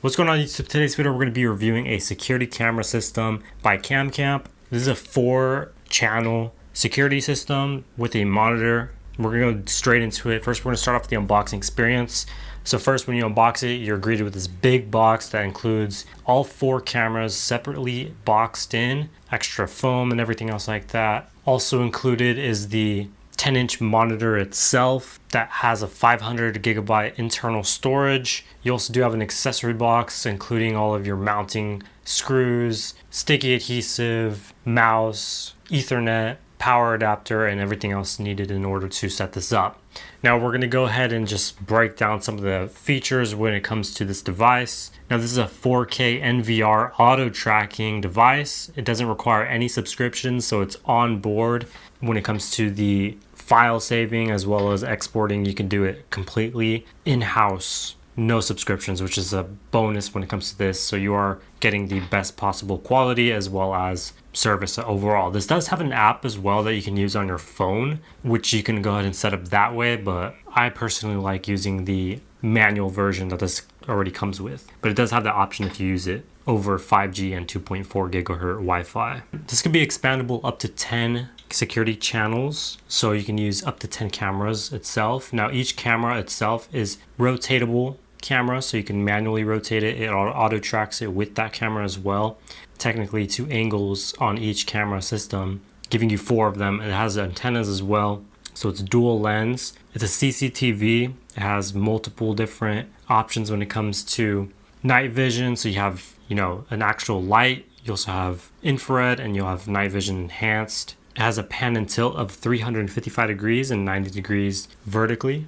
What's going on YouTube? Today's video we're going to be reviewing a security camera system by Campcamp. This is a 4-channel security system with a monitor. We're going to go straight into it. First, we're going to start off with the unboxing experience. So first, when you unbox it, you're greeted with this big box that includes all 4 cameras separately boxed in, extra foam and everything else like that. Also included is the 10-inch monitor itself that has a 500 gigabyte internal storage. You also do have an accessory box including all of your mounting screws, sticky adhesive, mouse, Ethernet, power adapter, and everything else needed in order to set this up. Now we're going to go ahead and just break down some of the features when it comes to this device. Now this is a 4K NVR auto tracking device. It doesn't require any subscriptions, so it's on board when it comes to the file saving as well as exporting. You can do it completely in-house, no subscriptions, which is a bonus when it comes to this. So you are getting the best possible quality as well as service overall. This does have an app as well that you can use on your phone, which you can go ahead and set up that way, but I personally like using the manual version that this already comes with. But it does have the option if you use it over 5G and 2.4 gigahertz Wi-Fi. This can be expandable up to 10 security channels, so you can use up to 10 cameras itself. Now each camera itself is rotatable camera, so you can manually rotate it. It auto tracks it with that camera as well. Technically 2 angles on each camera system, giving you 4 of them. It has antennas as well, so it's dual lens. It's a CCTV. It has multiple different options when it comes to night vision, so you have an actual light. You also have infrared and you'll have night vision enhanced. It has a pan and tilt of 355 degrees and 90 degrees vertically,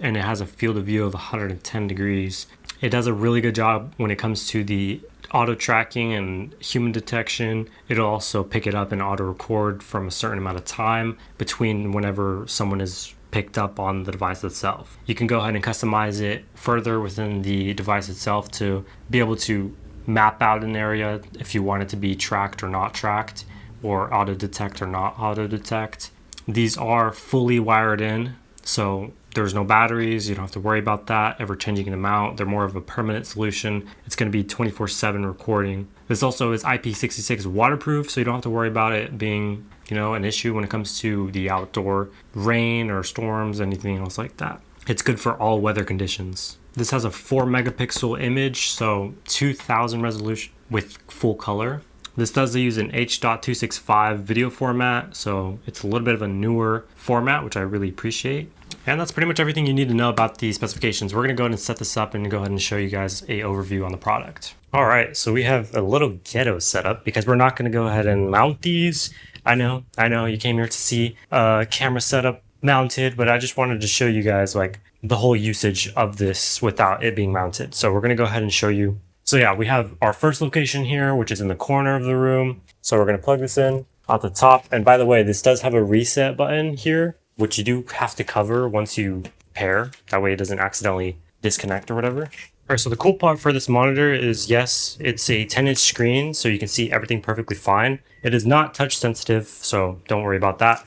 and it has a field of view of 110 degrees. It does a really good job when it comes to the auto tracking and human detection. It'll also pick it up and auto record from a certain amount of time between whenever someone is picked up on the device itself. You can go ahead and customize it further within the device itself to be able to map out an area if you want it to be tracked or not tracked, or auto detect or not auto detect. These are fully wired in, so there's no batteries. You don't have to worry about that, ever changing them out. They're more of a permanent solution. It's going to be 24/7 recording. This also is IP66 waterproof, so you don't have to worry about it being an issue when it comes to the outdoor rain or storms, anything else like that. It's good for all weather conditions. This has a 4 megapixel image, so 2000 resolution with full color. This does use an H.265 video format, so it's a little bit of a newer format, which I really appreciate. And that's pretty much everything you need to know about the specifications. We're going to go ahead and set this up and go ahead and show you guys a overview on the product. All right, so we have a little ghetto setup because we're not going to go ahead and mount these. I know, you came here to see a camera setup mounted, but I just wanted to show you guys like the whole usage of this without it being mounted. So we're going to go ahead and show you. So yeah, we have our first location here, which is in the corner of the room. So we're going to plug this in at the top. And by the way, this does have a reset button here, which you do have to cover once you pair. That way it doesn't accidentally disconnect or whatever. All right, so the cool part for this monitor is, yes, it's a 10-inch screen, so you can see everything perfectly fine. It is not touch sensitive, so don't worry about that.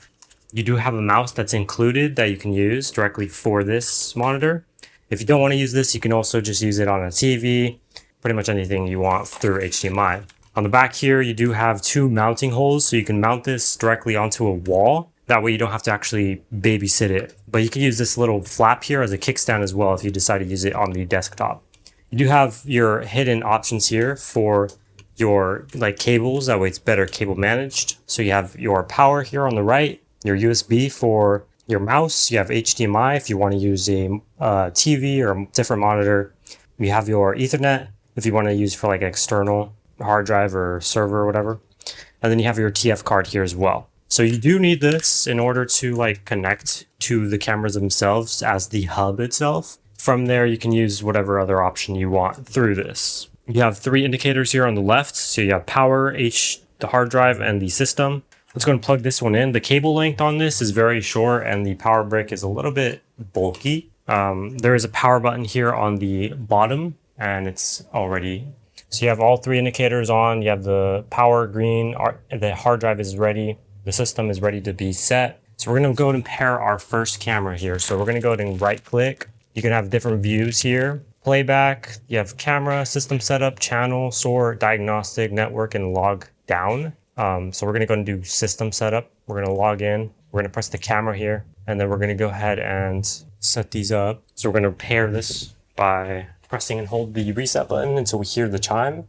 You do have a mouse that's included that you can use directly for this monitor. If you don't want to use this, you can also just use it on a TV, pretty much anything you want through HDMI. On the back here, you do have 2 mounting holes, so you can mount this directly onto a wall. That way you don't have to actually babysit it. But you can use this little flap here as a kickstand as well if you decide to use it on the desktop. You do have your hidden options here for your cables. That way it's better cable managed. So you have your power here on the right, your USB for your mouse. You have HDMI if you want to use a TV or a different monitor. You have your Ethernet if you want to use for external hard drive or server or whatever. And then you have your TF card here as well. So you do need this in order to connect to the cameras themselves as the hub itself. From there, you can use whatever other option you want through this. You have 3 indicators here on the left. So you have power, the hard drive, and the system. Let's go and plug this one in. The cable length on this is very short and the power brick is a little bit bulky. There is a power button here on the bottom and it's already. So you have all 3 indicators on. You have the power green, the hard drive is ready. The system is ready to be set. So we're going to go and pair our first camera here. So we're going to go ahead and right click. You can have different views here. playback, you have camera, system setup, channel, sort, diagnostic, network, and log down. So we're gonna go and do system setup. We're gonna log in, we're gonna press the camera here, and then we're gonna go ahead and set these up. So we're gonna pair this by pressing and hold the reset button until we hear the chime,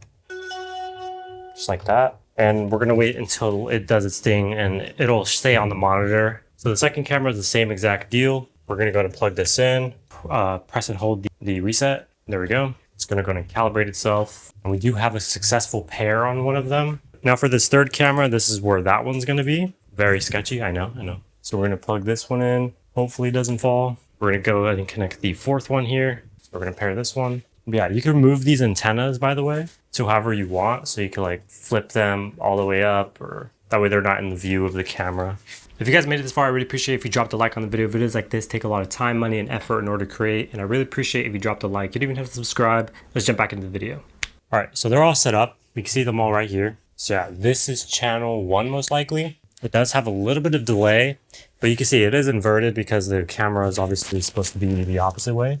just like that. And we're gonna wait until it does its thing and it'll stay on the monitor. So the second camera is the same exact deal. We're gonna go and plug this in, press and hold the reset. There we go. It's gonna go and calibrate itself. And we do have a successful pair on one of them. Now for this third camera, this is where that one's gonna be. Very sketchy, I know. So we're gonna plug this one in. Hopefully it doesn't fall. We're gonna go ahead and connect the fourth one here. So we're gonna pair this one. Yeah, you can remove these antennas, by the way, to however you want. So you can like flip them all the way up, or that way they're not in the view of the camera. If you guys made it this far, I really appreciate if you dropped a like on the video. Videos like this take a lot of time, money, and effort in order to create. And I really appreciate if you dropped a like. You don't even have to subscribe. Let's jump back into the video. All right, so they're all set up. We can see them all right here. So yeah, this is channel 1 most likely. It does have a little bit of delay, but you can see it is inverted because the camera is obviously supposed to be the opposite way.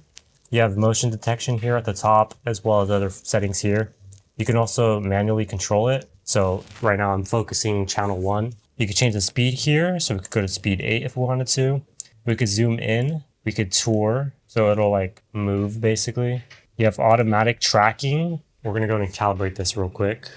You have motion detection here at the top, as well as other settings here. You can also manually control it. So right now I'm focusing channel 1. You could change the speed here. So we could go to speed 8 if we wanted to. We could zoom in. We could tour. So it'll like move basically. You have automatic tracking. We're gonna go and calibrate this real quick.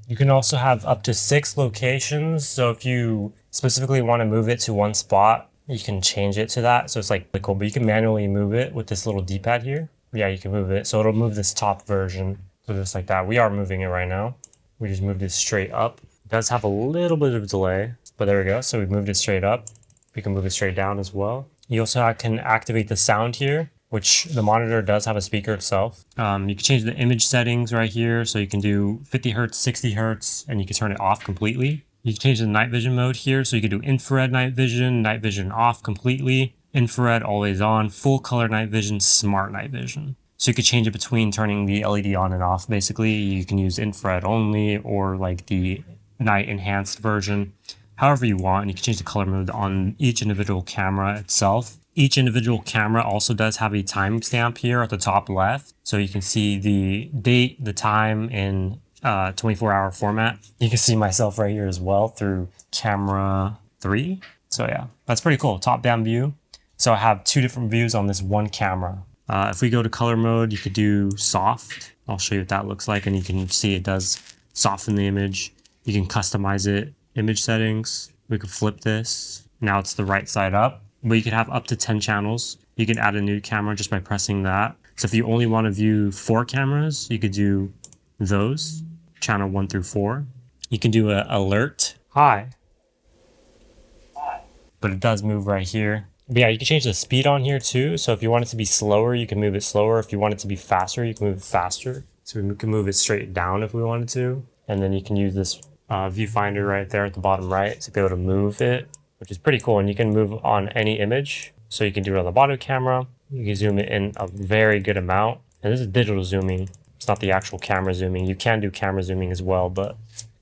You can also have up to 6 locations. So if you specifically want to move it to one spot, you can change it to that. So it's like really cool, but you can manually move it with this little D-pad here. Yeah, you can move it. So it'll move this top version. So just like that. We are moving it right now. We just moved it straight up. It does have a little bit of delay, but there we go. So we moved it straight up. We can move it straight down as well. You also can activate the sound here, which the monitor does have a speaker itself. You can change the image settings right here. So you can do 50 Hertz, 60 Hertz, and you can turn it off completely. You can change the night vision mode here. So you can do infrared night vision off completely, infrared always on, full color night vision, smart night vision. So you could change it between turning the LED on and off. Basically, you can use infrared only or like the night enhanced version, however you want. And you can change the color mode on each individual camera itself. Each individual camera also does have a timestamp here at the top left. So you can see the date, the time in 24-hour format. You can see myself right here as well through camera 3. So yeah, that's pretty cool. Top down view. So I have 2 different views on this one camera. If we go to color mode, you could do soft. I'll show you what that looks like, and you can see it does soften the image. You can customize it, image settings. We could flip this. Now it's the right side up, but you could have up to 10 channels. You can add a new camera just by pressing that. So if you only want to view 4 cameras, you could do those, channel 1 through 4. You can do a alert, hi, but it does move right here. But yeah, you can change the speed on here too. So if you want it to be slower, you can move it slower. If you want it to be faster, you can move it faster. So we can move it straight down if we wanted to. And then you can use this viewfinder right there at the bottom right to be able to move it, which is pretty cool. And you can move on any image. So you can do it on the bottom camera. You can zoom it in a very good amount. And this is digital zooming. It's not the actual camera zooming. You can do camera zooming as well, but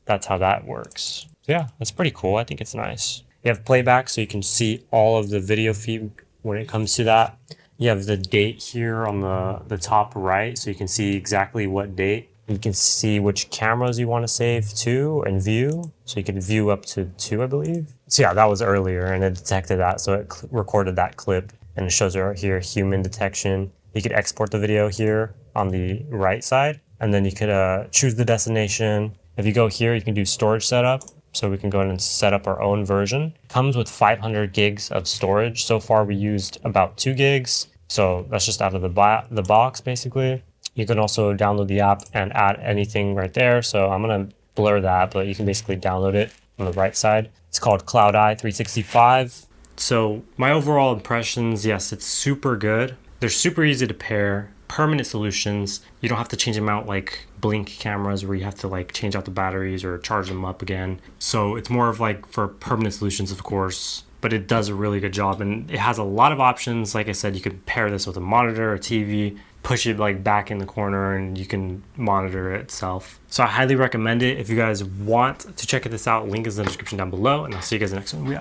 that's how that works. So yeah, that's pretty cool. I think it's nice. You have playback, so you can see all of the video feed when it comes to that. You have the date here on the top right, so you can see exactly what date. You can see which cameras you want to save to and view. So you can view up to 2, I believe. So yeah, that was earlier, and it detected that, so it recorded that clip. And it shows right here, human detection. You could export the video here on the right side, and then you could choose the destination. If you go here, you can do storage setup. So we can go in and set up our own version. Comes with 500 gigs of storage. So far we used about 2 gigs. So that's just out of the box basically. You can also download the app and add anything right there. So I'm gonna blur that, but you can basically download it on the right side. It's called Cloud Eye 365. So my overall impressions, yes, it's super good. They're super easy to pair. Permanent solutions. You don't have to change them out like blink cameras where you have to like change out the batteries or charge them up again. So it's more of like for permanent solutions, of course, but it does a really good job and it has a lot of options. Like I said, you could pair this with a monitor, a TV, push it like back in the corner and you can monitor it itself. So I highly recommend it. If you guys want to check this out, link is in the description down below, and I'll see you guys in the next one.